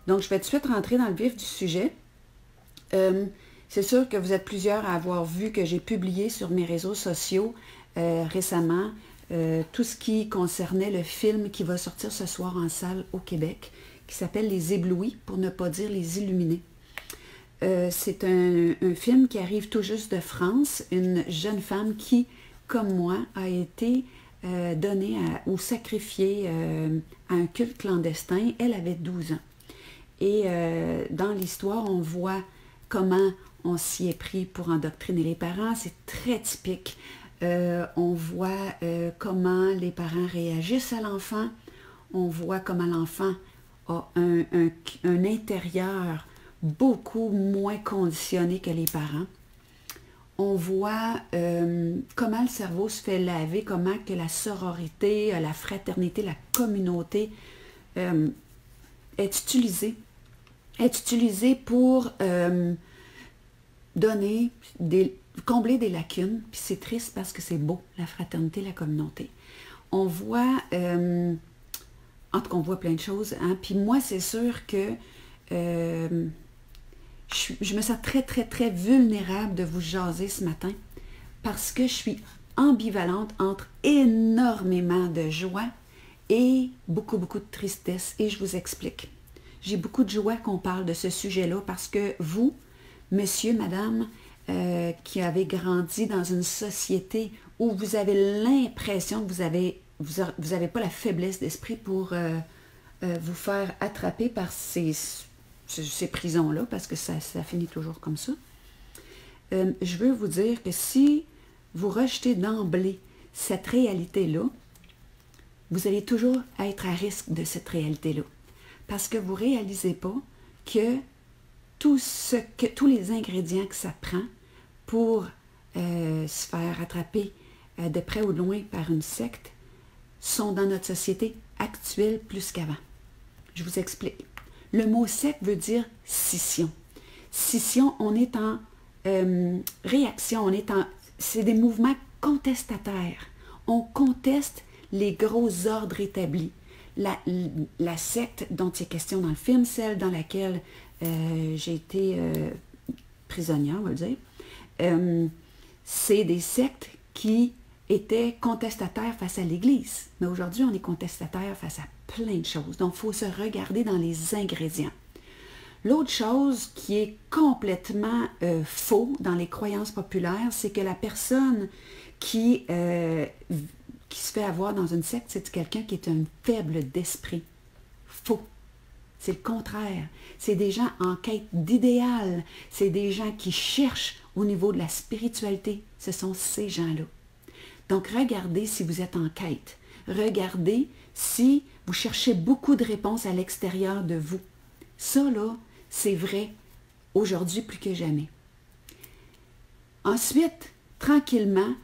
Donc, je vais tout de suite rentrer dans le vif du sujet. C'est sûr que vous êtes plusieurs à avoir vu que j'ai publié sur mes réseaux sociaux récemment tout ce qui concernait le film qui va sortir ce soir en salle au Québec, qui s'appelle Les Éblouis, pour ne pas dire Les Illuminés. C'est un film qui arrive tout juste de France, une jeune femme qui, comme moi, a été donnée ou sacrifiée à un culte clandestin. Elle avait 12 ans. Et dans l'histoire, on voit comment on s'y est pris pour endoctriner les parents. C'est très typique. On voit comment les parents réagissent à l'enfant. On voit comment l'enfant a un intérieur beaucoup moins conditionné que les parents. On voit comment le cerveau se fait laver, comment que la sororité, la fraternité, la communauté est utilisée pour combler des lacunes. Puis c'est triste parce que c'est beau, la fraternité, la communauté. On voit, en tout cas, on voit plein de choses. Hein? Puis moi, c'est sûr que je me sens très, très, très vulnérable de vous jaser ce matin parce que je suis ambivalente entre énormément de joie et beaucoup, beaucoup de tristesse. Et je vous explique. J'ai beaucoup de joie qu'on parle de ce sujet-là parce que vous, monsieur, madame, qui avez grandi dans une société où vous avez l'impression que vous avez pas la faiblesse d'esprit pour vous faire attraper par ces prisons-là, parce que ça finit toujours comme ça. Je veux vous dire que si vous rejetez d'emblée cette réalité-là, vous allez toujours être à risque de cette réalité-là. Parce que vous ne réalisez pas que tous les ingrédients que ça prend pour se faire attraper de près ou de loin par une secte sont dans notre société actuelle plus qu'avant. Je vous explique. Le mot secte veut dire scission. Scission, on est en réaction, c'est des mouvements contestataires. On conteste les gros ordres établis. La secte dont il est question dans le film, celle dans laquelle j'ai été prisonnière, on va le dire, c'est des sectes qui étaient contestataires face à l'Église. Mais aujourd'hui, on est contestataire face à plein de choses. Donc, il faut se regarder dans les ingrédients. L'autre chose qui est complètement faux dans les croyances populaires, c'est que la personne qui se fait avoir dans une secte, c'est quelqu'un qui est un faible d'esprit. Faux. C'est le contraire. C'est des gens en quête d'idéal. C'est des gens qui cherchent au niveau de la spiritualité. Ce sont ces gens-là. Donc, regardez si vous êtes en quête. Regardez si vous cherchez beaucoup de réponses à l'extérieur de vous. Ça, là, c'est vrai aujourd'hui plus que jamais. Ensuite, tranquillement,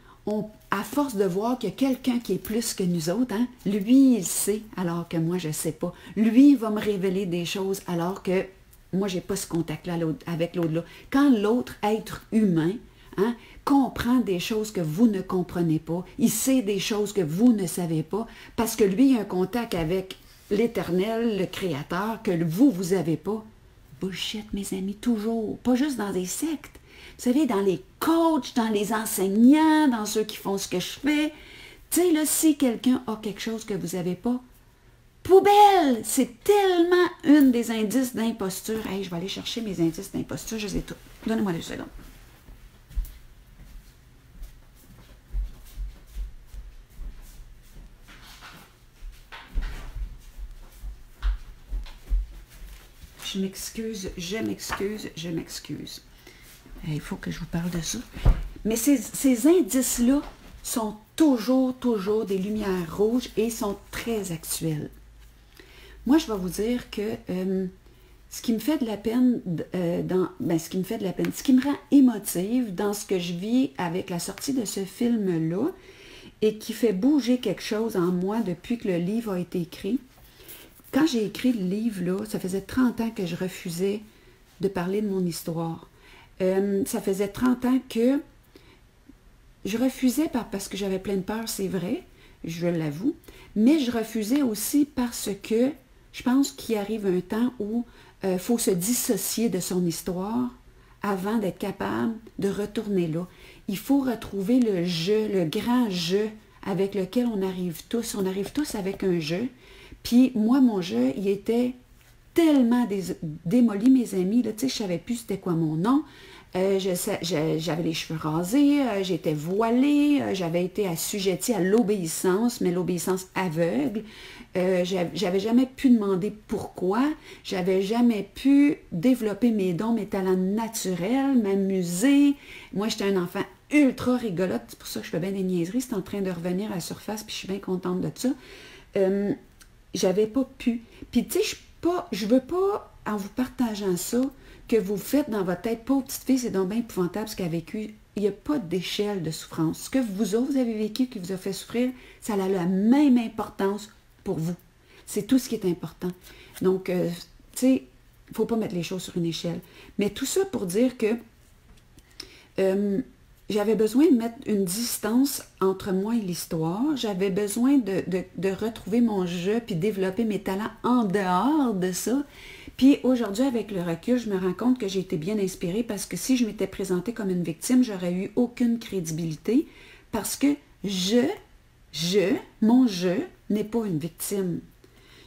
à force de voir qu'il y a quelqu'un qui est plus que nous autres, hein, lui, il sait, alors que moi, je ne sais pas. Lui, il va me révéler des choses, alors que moi, je n'ai pas ce contact-là avec l'autre-là. Quand l'autre être humain comprend des choses que vous ne comprenez pas, il sait des choses que vous ne savez pas, parce que lui, il a un contact avec l'Éternel, le Créateur, que vous n'avez pas. Bullshit, mes amis, toujours. Pas juste dans des sectes. Vous savez, dans les coachs, dans les enseignants, dans ceux qui font ce que je fais. Tu sais, là, si quelqu'un a quelque chose que vous n'avez pas, poubelle! C'est tellement une des indices d'imposture. Hey, je vais aller chercher mes indices d'imposture, je les ai tous. Donnez-moi 2 secondes. Je m'excuse, je m'excuse, je m'excuse. Il faut que je vous parle de ça. Mais ces indices-là sont toujours des lumières rouges et sont très actuels. Moi, je vais vous dire que ce qui me fait de la peine, ce qui me rend émotive dans ce que je vis avec la sortie de ce film-là et qui fait bouger quelque chose en moi depuis que le livre a été écrit. Quand j'ai écrit le livre-là, ça faisait 30 ans que je refusais de parler de mon histoire. Ça faisait 30 ans que je refusais parce que j'avais plein de peur, c'est vrai, je l'avoue, mais je refusais aussi parce que je pense qu'il arrive un temps où il faut se dissocier de son histoire avant d'être capable de retourner là. Il faut retrouver le jeu, le grand jeu avec lequel on arrive tous. On arrive tous avec un jeu. Puis moi, mon jeu, il était tellement démoli, mes amis. Là, tu sais, je ne savais plus c'était quoi mon nom. J'avais les cheveux rasés, j'étais voilée, j'avais été assujettie à l'obéissance, mais l'obéissance aveugle. J'avais jamais pu demander pourquoi, j'avais jamais pu développer mes dons, mes talents naturels, m'amuser. Moi, j'étais un enfant ultra rigolote, c'est pour ça que je fais bien des niaiseries, c'est en train de revenir à la surface, puis je suis bien contente de ça. J'avais pas pu. Puis tu sais, je veux pas, en vous partageant ça, que vous faites dans votre tête, pauvre petite fille, c'est donc bien épouvantable ce qu'elle a vécu. Il n'y a pas d'échelle de souffrance. Ce que vous autres, vous avez vécu, qui vous a fait souffrir, ça a la même importance pour vous. C'est tout ce qui est important. Donc, tu sais, il ne faut pas mettre les choses sur une échelle. Mais tout ça pour dire que j'avais besoin de mettre une distance entre moi et l'histoire. J'avais besoin de retrouver mon jeu puis développer mes talents en dehors de ça. Puis aujourd'hui, avec le recul, je me rends compte que j'ai été bien inspirée parce que si je m'étais présentée comme une victime, j'aurais eu aucune crédibilité parce que mon je n'est pas une victime.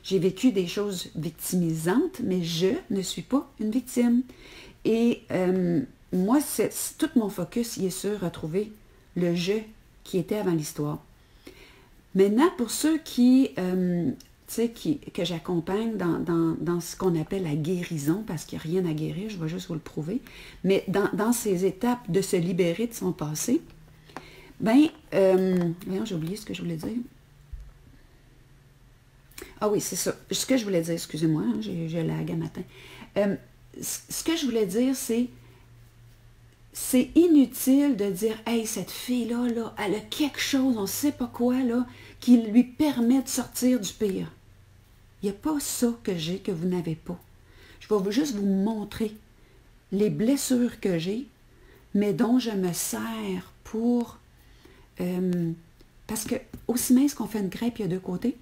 J'ai vécu des choses victimisantes, mais je ne suis pas une victime. Et moi, tout mon focus y est sur retrouver le je qui était avant l'histoire. Maintenant, pour ceux que j'accompagne dans ce qu'on appelle la guérison, parce qu'il n'y a rien à guérir, je vais juste vous le prouver, mais dans ces étapes de se libérer de son passé, voyons, j'ai oublié ce que je voulais dire. Ah oui, c'est ça. Ce que je voulais dire, excusez-moi, hein, j'ai lag à matin. Ce que je voulais dire, c'est inutile de dire « Hey, cette fille-là, là, elle a quelque chose, on ne sait pas quoi, là, qui lui permet de sortir du pire. » Il n'y a pas ça que j'ai, que vous n'avez pas. Je vais juste vous montrer les blessures que j'ai, mais dont je me sers pour... parce que aussi mince qu'on fait une crêpe, il y a deux côtés.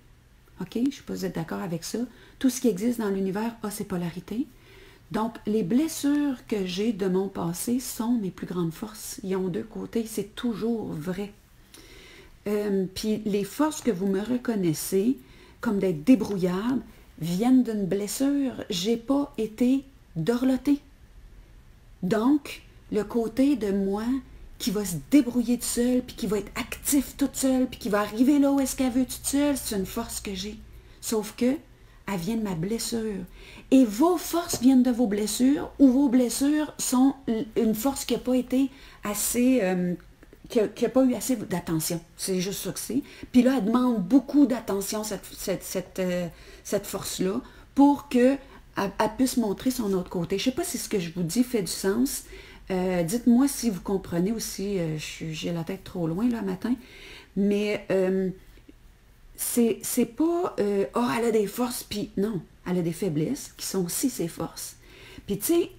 OK? Je ne sais pas si vous êtes d'accord avec ça. Tout ce qui existe dans l'univers a ses polarités. Donc, les blessures que j'ai de mon passé sont mes plus grandes forces. Ils ont deux côtés, c'est toujours vrai. Puis les forces que vous me reconnaissez, comme d'être débrouillarde, viennent d'une blessure. Je n'ai pas été dorlotée. Donc, le côté de moi qui va se débrouiller toute seule, puis qui va être actif toute seule, puis qui va arriver là où est-ce qu'elle veut toute seule, c'est une force que j'ai. Sauf que, elle vient de ma blessure. Et vos forces viennent de vos blessures, ou vos blessures sont une force qui n'a pas été assez... qui n'a pas eu assez d'attention. C'est juste ça que c'est. Puis là, elle demande beaucoup d'attention, cette force-là, pour qu'elle puisse montrer son autre côté. Je ne sais pas si ce que je vous dis fait du sens. Dites-moi si vous comprenez aussi. J'ai la tête trop loin, là, matin. Mais c'est pas « oh, elle a des forces », puis non, elle a des faiblesses qui sont aussi ses forces. Puis tu sais,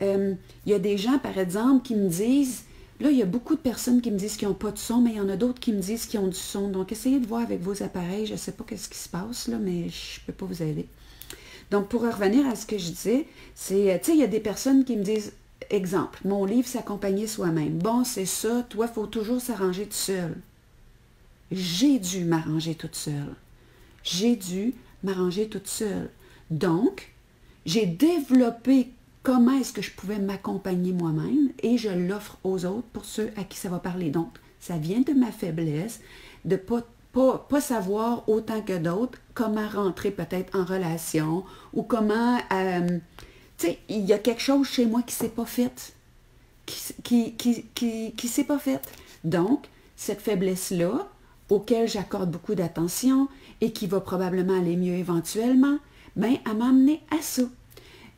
il y a des gens, par exemple, qui me disent... Là, il y a beaucoup de personnes qui me disent qu'ils n'ont pas de son, mais il y en a d'autres qui me disent qu'ils ont du son. Donc, essayez de voir avec vos appareils. Je ne sais pas ce qui se passe, là, mais je ne peux pas vous aider. Donc, pour revenir à ce que je disais, c'est, tu sais, il y a des personnes qui me disent, exemple, mon livre, s'accompagner soi-même. Bon, c'est ça, toi, il faut toujours s'arranger tout seul. J'ai dû m'arranger toute seule. J'ai dû m'arranger toute seule. Donc, j'ai développé comment est-ce que je pouvais m'accompagner moi-même et je l'offre aux autres pour ceux à qui ça va parler. Donc, ça vient de ma faiblesse, de pas savoir autant que d'autres comment rentrer peut-être en relation ou comment... tu sais, il y a quelque chose chez moi qui ne s'est pas fait. Qui s'est pas fait. Donc, cette faiblesse-là, auquel j'accorde beaucoup d'attention et qui va probablement aller mieux éventuellement, bien, elle m'a amené à ça.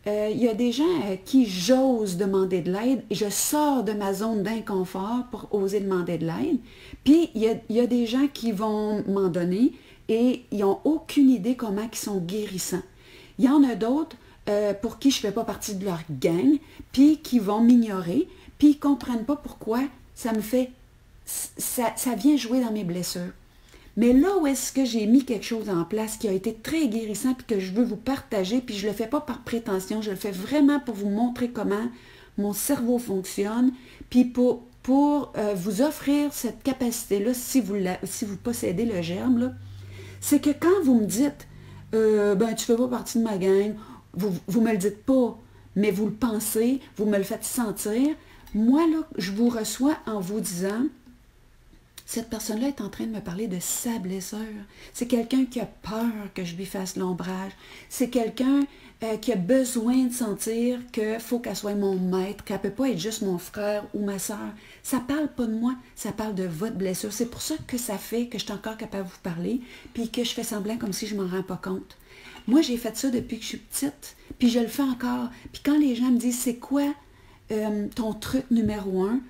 Il y a des gens à qui j'ose demander de l'aide et je sors de ma zone d'inconfort pour oser demander de l'aide. Puis, il y a des gens qui vont m'en donner et ils n'ont aucune idée comment ils sont guérissants. Il y en a d'autres pour qui je ne fais pas partie de leur gang, puis qui vont m'ignorer, puis ils ne comprennent pas pourquoi ça me fait... Ça vient jouer dans mes blessures. Mais là où est-ce que j'ai mis quelque chose en place qui a été très guérissant puis que je veux vous partager, puis je ne le fais pas par prétention, je le fais vraiment pour vous montrer comment mon cerveau fonctionne, puis pour vous offrir cette capacité-là, si vous possédez le germe, là, c'est que quand vous me dites ben tu fais pas partie de ma gang, vous me le dites pas, mais vous le pensez, vous me le faites sentir, moi là, je vous reçois en vous disant cette personne-là est en train de me parler de sa blessure. C'est quelqu'un qui a peur que je lui fasse l'ombrage. C'est quelqu'un qui a besoin de sentir qu'il faut qu'elle soit mon maître, qu'elle ne peut pas être juste mon frère ou ma soeur. Ça ne parle pas de moi, ça parle de votre blessure. C'est pour ça que ça fait que je suis encore capable de vous parler, puis que je fais semblant comme si je ne m'en rends pas compte. Moi, j'ai fait ça depuis que je suis petite, puis je le fais encore. Puis quand les gens me disent, c'est quoi ton truc numéro 1?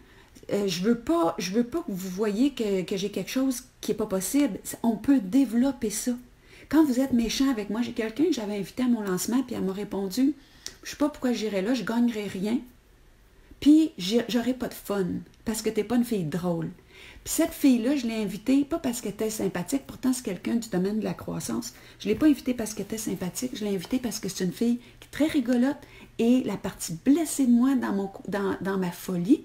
Je veux pas que vous voyez que j'ai quelque chose qui n'est pas possible. On peut développer ça. Quand vous êtes méchant avec moi, j'ai quelqu'un que j'avais invité à mon lancement, puis elle m'a répondu, je ne sais pas pourquoi j'irais là, je ne gagnerais rien, puis j'aurais pas de fun, parce que tu n'es pas une fille drôle. Puis cette fille-là, je l'ai invitée, pas parce qu'elle était sympathique, pourtant c'est quelqu'un du domaine de la croissance. Je ne l'ai pas invitée parce qu'elle était sympathique, je l'ai invitée parce que c'est une fille qui est très rigolote, et la partie blessée de moi dans ma folie,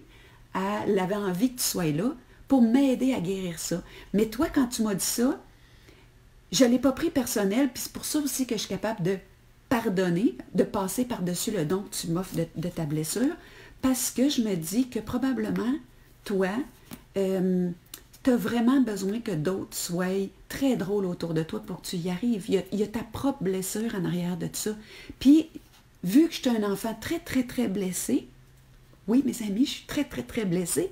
elle avait envie que tu sois là pour m'aider à guérir ça. Mais toi, quand tu m'as dit ça, je ne l'ai pas pris personnel, puis c'est pour ça aussi que je suis capable de pardonner, de passer par-dessus le don que tu m'offres de ta blessure, parce que je me dis que probablement, toi, tu as vraiment besoin que d'autres soient très drôles autour de toi pour que tu y arrives. Il y a ta propre blessure en arrière de ça. Puis, vu que je suis un enfant très, très, très blessé, oui, mes amis, je suis très, très, très blessée,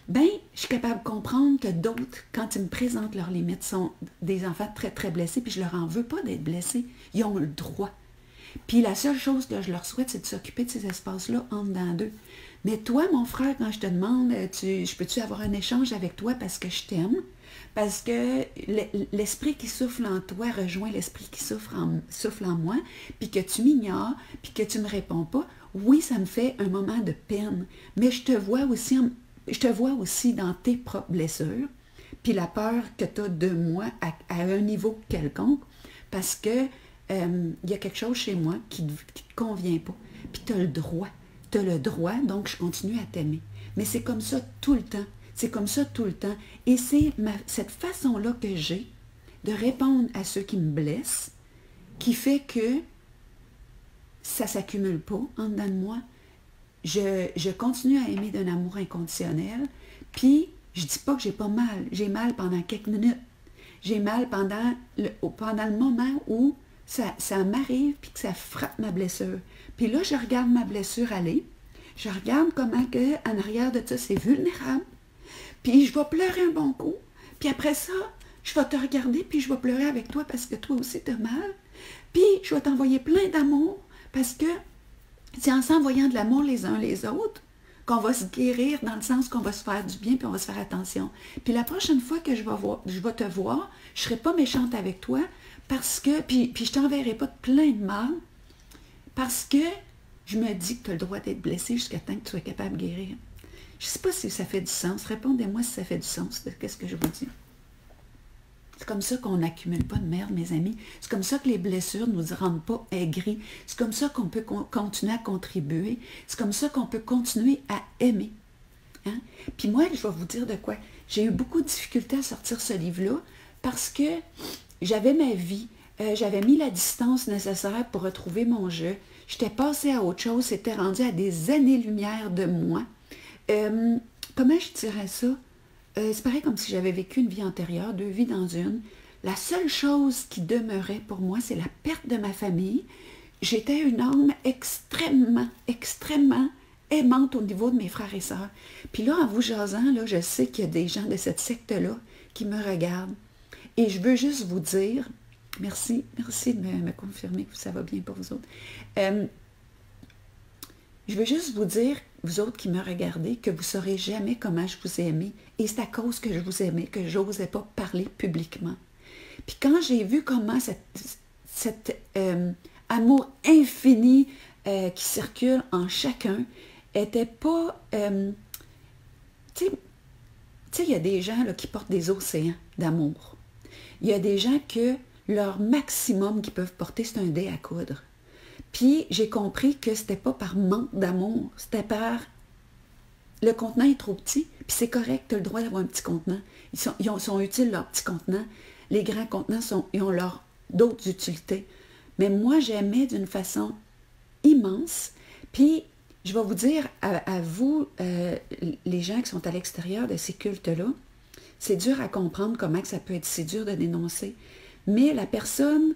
bien, je suis capable de comprendre que d'autres, quand ils me présentent leurs limites, sont des enfants très, très blessés, puis je leur en veux pas d'être blessés. Ils ont le droit. Puis la seule chose que je leur souhaite, c'est de s'occuper de ces espaces-là en dedans d'eux. Mais toi, mon frère, quand je te demande, je peux-tu avoir un échange avec toi parce que je t'aime? Parce que l'esprit qui souffle en toi rejoint l'esprit qui souffle en moi, puis que tu m'ignores, puis que tu ne me réponds pas, oui, ça me fait un moment de peine, mais je te vois aussi dans tes propres blessures, puis la peur que tu as de moi à un niveau quelconque, parce que il y a quelque chose chez moi qui ne te convient pas, puis tu as le droit. Tu as le droit, donc je continue à t'aimer. Mais c'est comme ça tout le temps. C'est comme ça tout le temps. Et c'est cette façon-là que j'ai de répondre à ceux qui me blessent qui fait que ça ne s'accumule pas en dedans de moi. Je continue à aimer d'un amour inconditionnel. Puis, je ne dis pas que j'ai pas mal. J'ai mal pendant quelques minutes. J'ai mal pendant le moment où ça m'arrive puis que ça frappe ma blessure. Puis là, je regarde ma blessure aller. Je regarde comment que, en arrière de ça, c'est vulnérable. Puis je vais pleurer un bon coup. Puis après ça, je vais te regarder puis je vais pleurer avec toi parce que toi aussi t'as mal. Puis je vais t'envoyer plein d'amour parce que c'est en s'envoyant de l'amour les uns les autres qu'on va se guérir dans le sens qu'on va se faire du bien puis on va se faire attention. Puis la prochaine fois que je vais te voir, je ne serai pas méchante avec toi parce que, puis je t'enverrai pas de plein de mal parce que je me dis que tu as le droit d'être blessé jusqu'à temps que tu sois capable de guérir. Je ne sais pas si ça fait du sens. Répondez-moi si ça fait du sens de ce que je vous dis. C'est comme ça qu'on n'accumule pas de merde, mes amis. C'est comme ça que les blessures ne nous rendent pas aigris. C'est comme ça qu'on peut continuer à contribuer. C'est comme ça qu'on peut continuer à aimer. Hein? Puis moi, je vais vous dire de quoi. J'ai eu beaucoup de difficultés à sortir ce livre-là parce que j'avais ma vie. J'avais mis la distance nécessaire pour retrouver mon jeu. J'étais passée à autre chose. C'était rendu à des années-lumière de moi. Comment je dirais ça? C'est pareil comme si j'avais vécu une vie antérieure, 2 vies dans une. La seule chose qui demeurait pour moi, c'est la perte de ma famille. J'étais une âme extrêmement, extrêmement aimante au niveau de mes frères et sœurs. Puis là, en vous jasant, là, je sais qu'il y a des gens de cette secte-là qui me regardent. Et je veux juste vous dire, merci de me confirmer que ça va bien pour vous autres. Je veux juste vous dire, vous autres qui me regardez, que vous ne saurez jamais comment je vous ai aimé. Et c'est à cause que je vous aimais que je n'osais pas parler publiquement. Puis quand j'ai vu comment cet amour infini qui circule en chacun était pas... tu sais, il y a des gens là, qui portent des océans d'amour. Il y a des gens que leur maximum qu'ils peuvent porter, c'est un dé à coudre. Puis j'ai compris que c'était pas par manque d'amour, c'était par le contenant est trop petit, puis c'est correct, tu as le droit d'avoir un petit contenant. Ils sont utiles, leurs petits contenants. Les grands contenants ils ont d'autres utilités. Mais moi, j'aimais d'une façon immense. Puis, je vais vous dire, à vous, les gens qui sont à l'extérieur de ces cultes-là, c'est dur à comprendre comment que ça peut être si dur de dénoncer. Mais la personne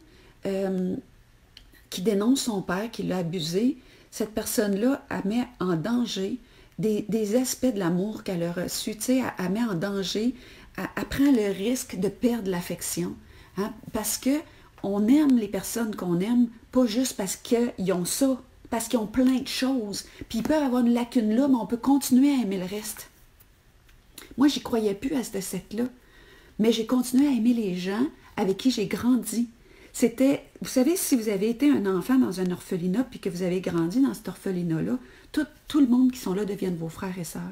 qui dénonce son père, qui l'a abusé, cette personne-là, elle met en danger des aspects de l'amour qu'elle a reçu. Tu sais, elle met en danger, elle prend le risque de perdre l'affection. Hein, parce qu'on aime les personnes qu'on aime, pas juste parce qu'ils ont ça, parce qu'ils ont plein de choses. Puis ils peuvent avoir une lacune là, mais on peut continuer à aimer le reste. Moi, j'y croyais plus à cette secte-là, mais j'ai continué à aimer les gens avec qui j'ai grandi. C'était, vous savez, si vous avez été un enfant dans un orphelinat, puis que vous avez grandi dans cet orphelinat-là, tout le monde qui sont là deviennent vos frères et sœurs.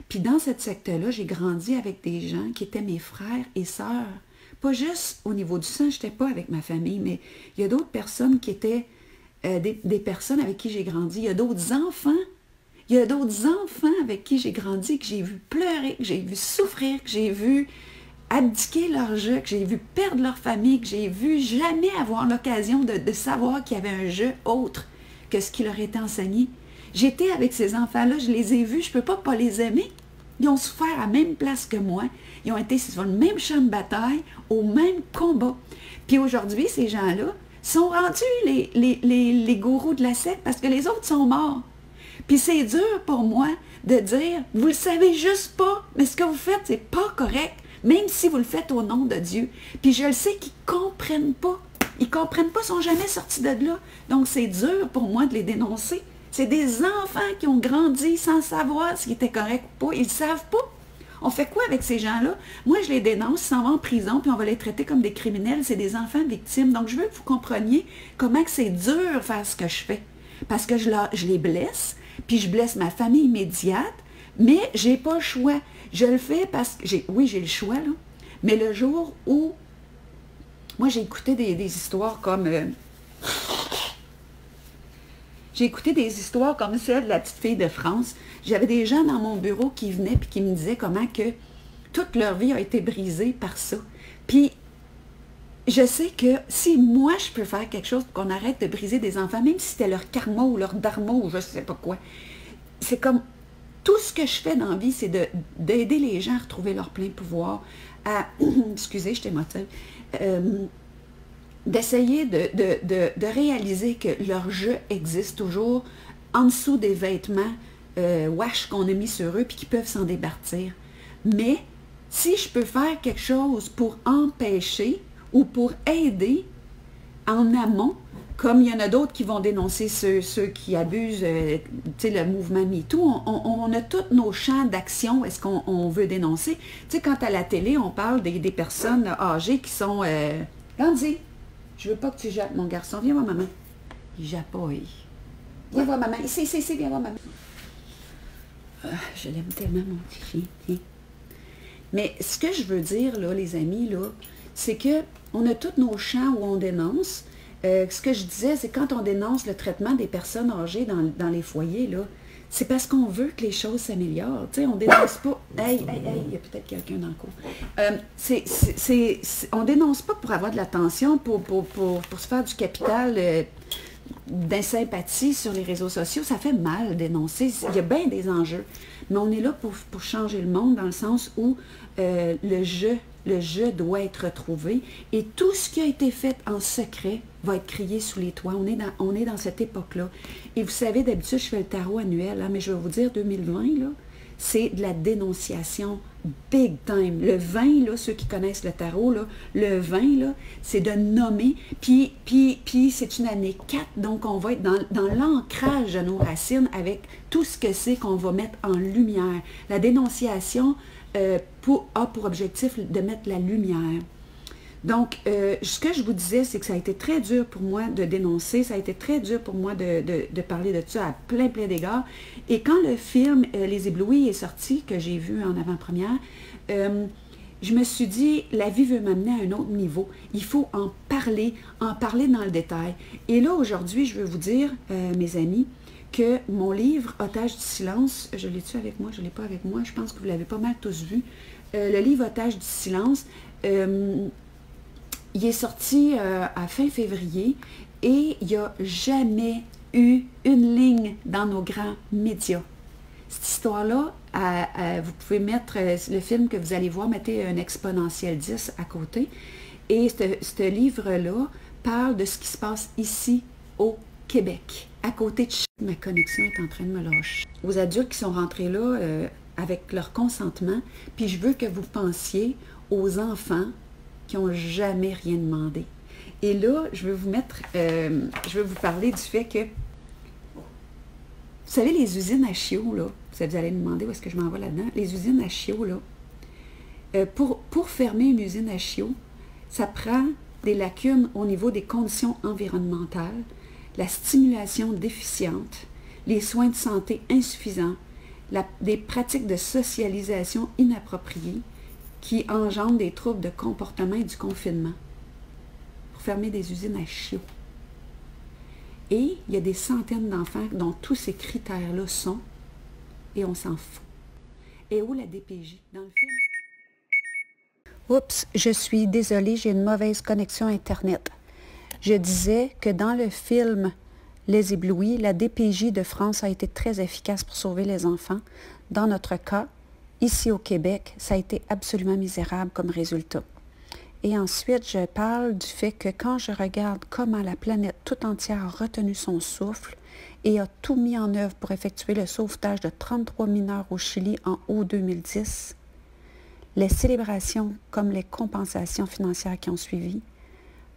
Puis dans cette secte-là, j'ai grandi avec des gens qui étaient mes frères et sœurs. Pas juste au niveau du sang, je n'étais pas avec ma famille, mais il y a d'autres personnes qui étaient des personnes avec qui j'ai grandi. Il y a d'autres enfants. Il y a d'autres enfants avec qui j'ai grandi, que j'ai vu pleurer, que j'ai vu souffrir, que j'ai vu abdiquer leur jeu, que j'ai vu perdre leur famille, que j'ai vu jamais avoir l'occasion de savoir qu'il y avait un jeu autre que ce qui leur était enseigné. J'étais avec ces enfants-là, je les ai vus, je ne peux pas les aimer. Ils ont souffert à la même place que moi. Ils ont été sur le même champ de bataille, au même combat. Puis aujourd'hui, ces gens-là sont rendus les gourous de la secte parce que les autres sont morts. Puis c'est dur pour moi de dire, vous le savez juste pas, mais ce que vous faites, c'est pas correct, même si vous le faites au nom de Dieu. Puis je le sais qu'ils comprennent pas. Ils comprennent pas, ils sont jamais sortis de là. Donc c'est dur pour moi de les dénoncer. C'est des enfants qui ont grandi sans savoir ce qui était correct ou pas. Ils ne savent pas. On fait quoi avec ces gens-là? Moi, je les dénonce, ils s'en vont en prison, puis on va les traiter comme des criminels. C'est des enfants victimes. Donc, je veux que vous compreniez comment que c'est dur de faire ce que je fais. Parce que je les blesse, puis je blesse ma famille immédiate, mais je n'ai pas le choix. Je le fais parce que, oui, j'ai le choix, là, mais le jour où, moi, j'ai écouté des histoires comme... J'ai écouté des histoires comme celle de la petite fille de France. J'avais des gens dans mon bureau qui venaient et qui me disaient comment que toute leur vie a été brisée par ça. Puis, je sais que si moi, je peux faire quelque chose pour qu'on arrête de briser des enfants, même si c'était leur karma ou leur dharma ou je ne sais pas quoi, c'est comme tout ce que je fais dans la vie, c'est d'aider les gens à retrouver leur plein pouvoir, à... excusez, je t'émotive. D'essayer de réaliser que leur jeu existe toujours en dessous des vêtements wash qu'on a mis sur eux puis qu'ils peuvent s'en départir. Mais si je peux faire quelque chose pour empêcher ou pour aider en amont, comme il y en a d'autres qui vont dénoncer ceux qui abusent, tu sais, le mouvement MeToo, on a tous nos champs d'action, est-ce qu'on veut dénoncer? Tu sais, quand à la télé, on parle des personnes âgées qui sont... Gandhi, je veux pas que tu jappes, mon garçon. Viens voir maman. Il jappouille. Viens voir maman. Ici, viens voir maman. Je l'aime tellement, mon petit chien. Viens. Mais ce que je veux dire, là, les amis, là, c'est qu'on a tous nos champs où on dénonce. Ce que je disais, c'est quand on dénonce le traitement des personnes âgées dans les foyers, là, c'est parce qu'on veut que les choses s'améliorent. Tu sais, on dénonce pas... Hey, il y a peut-être quelqu'un dans le cours. On dénonce pas pour avoir de l'attention, pour se faire du capital d'insympathie sur les réseaux sociaux. Ça fait mal dénoncer. Il y a bien des enjeux. Mais on est là pour changer le monde dans le sens où le jeu doit être retrouvé. Et tout ce qui a été fait en secret va être crié sous les toits. On est dans cette époque-là. Et vous savez, d'habitude, je fais le tarot annuel, hein, mais je vais vous dire, 2020, là, c'est de la dénonciation big time. Le 20, là, ceux qui connaissent le tarot, là, le 20, là, c'est de nommer. Puis c'est une année 4, donc on va être dans l'ancrage de nos racines avec tout ce que c'est qu'on va mettre en lumière. La dénonciation a pour objectif de mettre la lumière. Donc, ce que je vous disais, c'est que ça a été très dur pour moi de dénoncer, ça a été très dur pour moi de parler de ça à plein d'égards. Et quand le film Les Éblouis est sorti, que j'ai vu en avant-première, je me suis dit, la vie veut m'amener à un autre niveau. Il faut en parler dans le détail. Et là, aujourd'hui, je veux vous dire, mes amis, que mon livre « Otage du silence », je l'ai-tu avec moi? Je ne l'ai pas avec moi. Je pense que vous l'avez pas mal tous vu. Le livre « Otage du silence », il est sorti à fin février et il n'y a jamais eu une ligne dans nos grands médias. Cette histoire-là, vous pouvez mettre le film que vous allez voir, mettez un exponentiel 10 à côté. Et ce livre-là parle de ce qui se passe ici au Québec, à côté de ma connexion est en train de me lâcher. Aux adultes qui sont rentrés là avec leur consentement, puis je veux que vous pensiez aux enfants qui n'ont jamais rien demandé. Et là, je veux vous parler du fait que, vous savez, les usines à chiots, là, vous allez me demander où est-ce que je m'en vais là-dedans, les usines à chiots, là, pour fermer une usine à chiots, ça prend des lacunes au niveau des conditions environnementales, la stimulation déficiente, les soins de santé insuffisants, des pratiques de socialisation inappropriées qui engendrent des troubles de comportement et du confinement pour fermer des usines à chiots. Et il y a des centaines d'enfants dont tous ces critères-là sont, et on s'en fout. Et où la DPJ? Dans le film? Oups, je suis désolée, j'ai une mauvaise connexion Internet. Je disais que dans le film Les Éblouis, la DPJ de France a été très efficace pour sauver les enfants. Dans notre cas, ici au Québec, ça a été absolument misérable comme résultat. Et ensuite, je parle du fait que quand je regarde comment la planète tout entière a retenu son souffle et a tout mis en œuvre pour effectuer le sauvetage de 33 mineurs au Chili en août 2010, les célébrations comme les compensations financières qui ont suivi,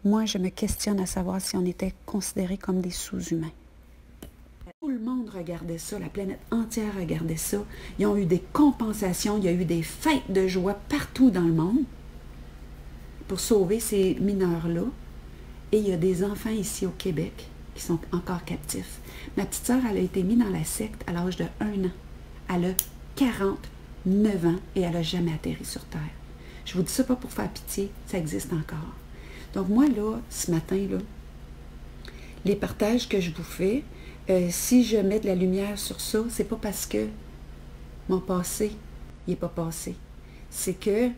moi, je me questionne à savoir si on était considérés comme des sous-humains. Tout le monde regardait ça, la planète entière regardait ça. Ils ont eu des compensations, il y a eu des fêtes de joie partout dans le monde pour sauver ces mineurs-là. Et il y a des enfants ici au Québec qui sont encore captifs. Ma petite sœur, elle a été mise dans la secte à l'âge de 1 an. Elle a 49 ans et elle n'a jamais atterri sur Terre. Je vous dis ça pas pour faire pitié, ça existe encore. Donc moi, là, ce matin, là, les partages que je vous fais, si je mets de la lumière sur ça, c'est pas parce que mon passé, il n'est pas passé. C'est que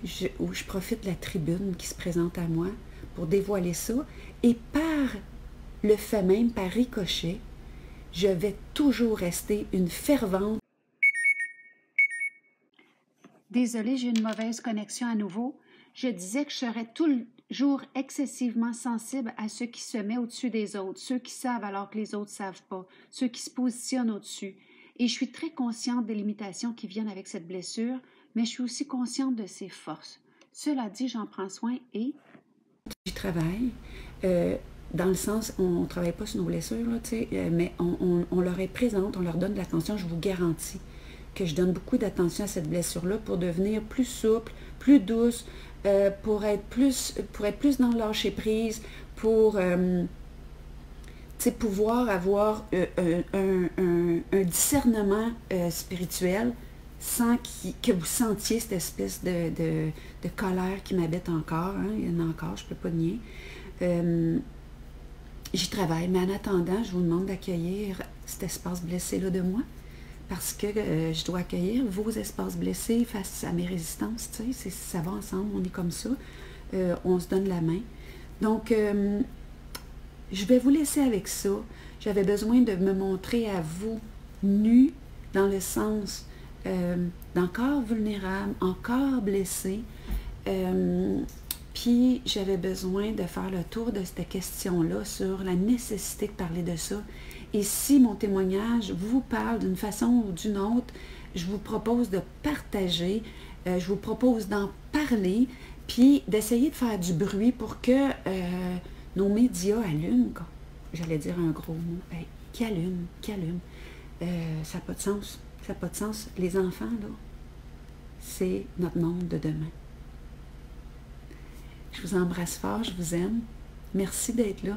je profite de la tribune qui se présente à moi pour dévoiler ça. Et par le fait même, par ricochet, je vais toujours rester une fervente. Désolée, j'ai une mauvaise connexion à nouveau. Je disais que je serais toujours excessivement sensible à ceux qui se mettent au-dessus des autres, ceux qui savent alors que les autres ne savent pas, ceux qui se positionnent au-dessus. Et je suis très consciente des limitations qui viennent avec cette blessure, mais je suis aussi consciente de ses forces. Cela dit, j'en prends soin et j'y travaille. Dans le sens, on ne travaille pas sur nos blessures, là, mais on leur est présente, on leur donne de l'attention, je vous garantis que je donne beaucoup d'attention à cette blessure-là pour devenir plus souple, plus douce, pour être plus dans le lâcher-prise, pour pouvoir avoir un discernement spirituel sans que vous sentiez cette espèce de colère qui m'habite encore. Hein, il y en a encore, je ne peux pas nier. J'y travaille, mais en attendant, je vous demande d'accueillir cet espace blessé-là de moi, parce que je dois accueillir vos espaces blessés face à mes résistances, tu sais, ça va ensemble, on est comme ça, on se donne la main. Donc, je vais vous laisser avec ça. J'avais besoin de me montrer à vous nue, dans le sens d'encore vulnérable, encore blessé, puis j'avais besoin de faire le tour de cette question-là sur la nécessité de parler de ça. Et si mon témoignage vous parle d'une façon ou d'une autre, je vous propose de partager, je vous propose d'en parler, puis d'essayer de faire du bruit pour que nos médias allument, quoi. J'allais dire un gros mot, hey, qui allume. Ça n'a pas de sens, ça n'a pas de sens. Les enfants, là, c'est notre monde de demain. Je vous embrasse fort, je vous aime. Merci d'être là.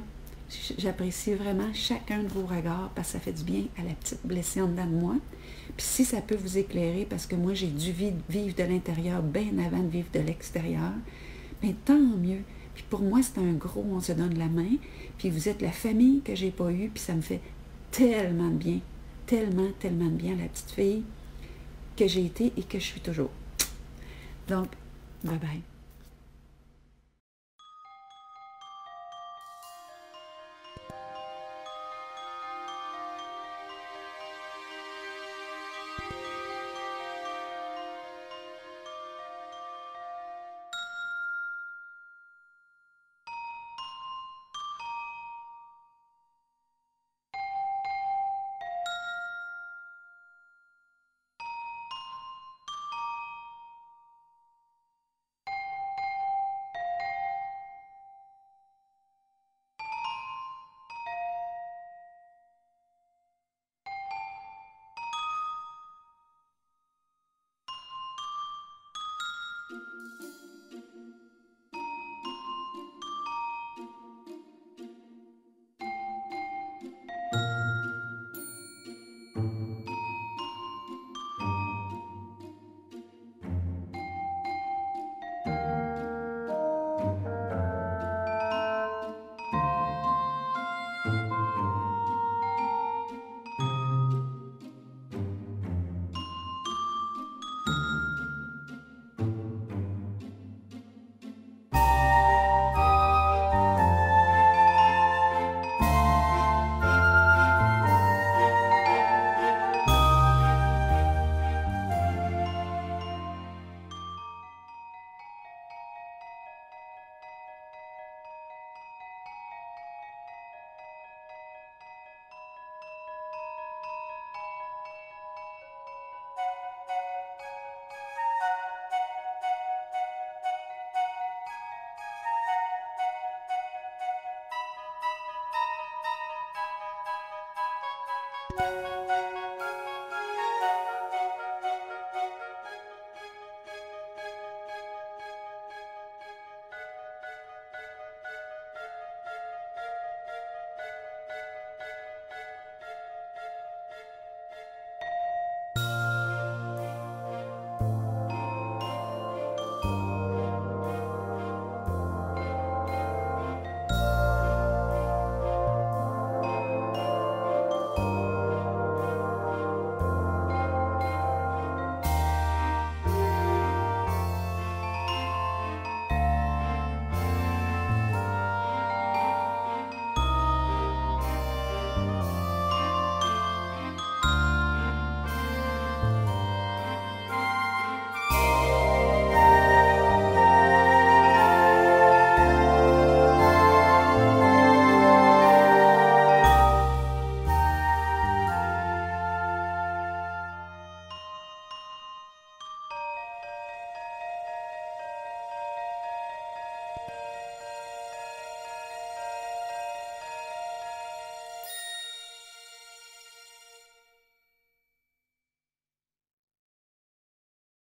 J'apprécie vraiment chacun de vos regards parce que ça fait du bien à la petite blessée en dedans de moi. Puis si ça peut vous éclairer, parce que moi j'ai dû vivre de l'intérieur bien avant de vivre de l'extérieur, bien tant mieux. Puis pour moi c'est un gros, on se donne la main. Puis vous êtes la famille que j'ai pas eue, puis ça me fait tellement de bien, tellement, tellement de bien la petite fille que j'ai été et que je suis toujours. Donc, bye bye.